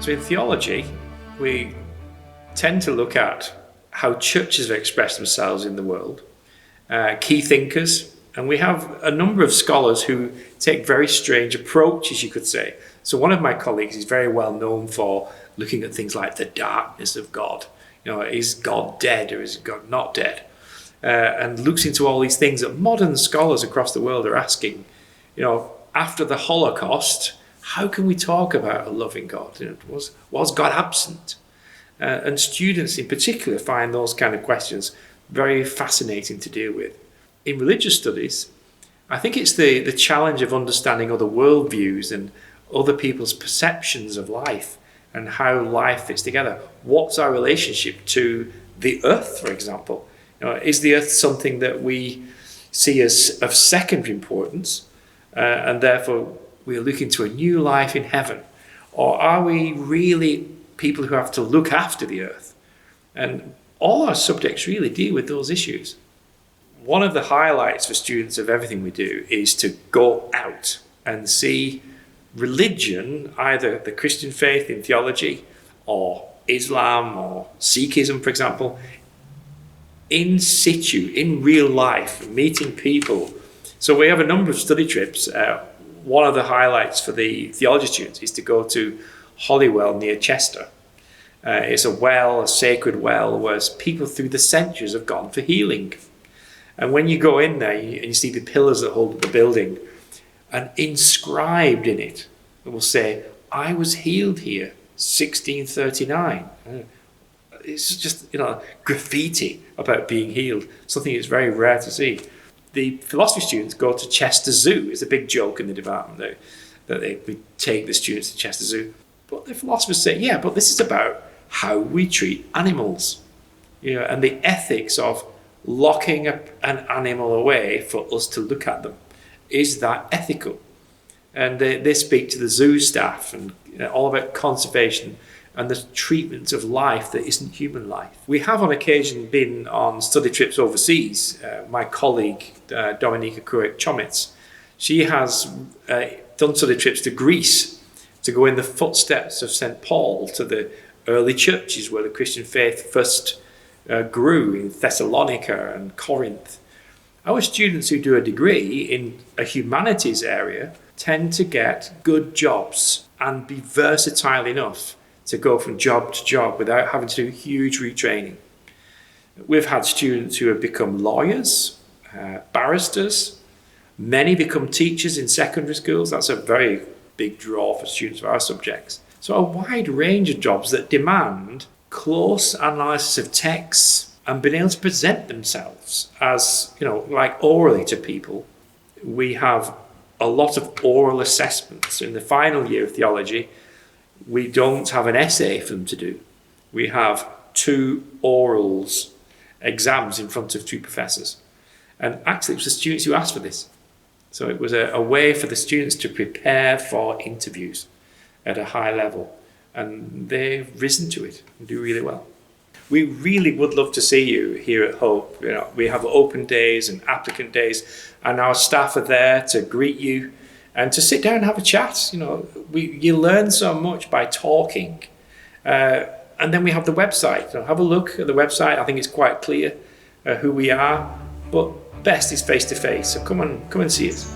So in theology, we tend to look at how churches have expressed themselves in the world, key thinkers, and we have a number of scholars who take very strange approaches, you could say. So one of my colleagues is very well known for looking at things like the darkness of God. Is God dead or is God not dead? And looks into all these things that modern scholars across the world are asking. After the Holocaust, how can we talk about a loving God? Was God absent? And students in particular find those kind of questions very fascinating to deal with. In religious studies, I think it's the challenge of understanding other worldviews and other people's perceptions of life and how life fits together. What's our relationship to the earth, for example? Is the earth something that we see as of secondary importance, and therefore we're looking to a new life in heaven? Or are we really people who have to look after the earth? And all our subjects really deal with those issues. One of the highlights for students of everything we do is to go out and see religion, either the Christian faith in theology or Islam or Sikhism, for example, in situ, in real life, meeting people. So we have a number of study trips. One of the highlights for the theology students is to go to Holywell near Chester. It's a sacred well, where people through the centuries have gone for healing. And when you go in there and you see the pillars that hold the building, and inscribed in it will say, "I was healed here, 1639. It's just, graffiti about being healed, something that's very rare to see. The philosophy students go to Chester Zoo. It's a big joke in the department that we take the students to Chester Zoo. But the philosophers say, yeah, but this is about how we treat animals, and the ethics of locking an animal away for us to look at them. Is that ethical? And they speak to the zoo staff and all about conservation and the treatment of life that isn't human life. We have on occasion been on study trips overseas. My colleague, Dominika Kurek-Chomitz, she has done study trips to Greece to go in the footsteps of St. Paul to the early churches where the Christian faith first grew in Thessalonica and Corinth. Our students who do a degree in a humanities area tend to get good jobs and be versatile enough to go from job to job without having to do huge retraining. We've had students who have become lawyers, barristers. Many become teachers in secondary schools. That's a very big draw for students of our subjects. So a wide range of jobs that demand close analysis of texts and being able to present themselves as, like orally to people. We have a lot of oral assessments. In the final year of theology, we don't have an essay for them to do. We have 2 orals, exams in front of 2 professors. And actually, it was the students who asked for this. So it was a way for the students to prepare for interviews at a high level. And they've risen to it and do really well. We really would love to see you here at Hope. We have open days and applicant days, and our staff are there to greet you and to sit down and have a chat. You learn so much by talking. And then we have the website. Have a look at the website. I think it's quite clear who we are, but best is face to face. So come and see us.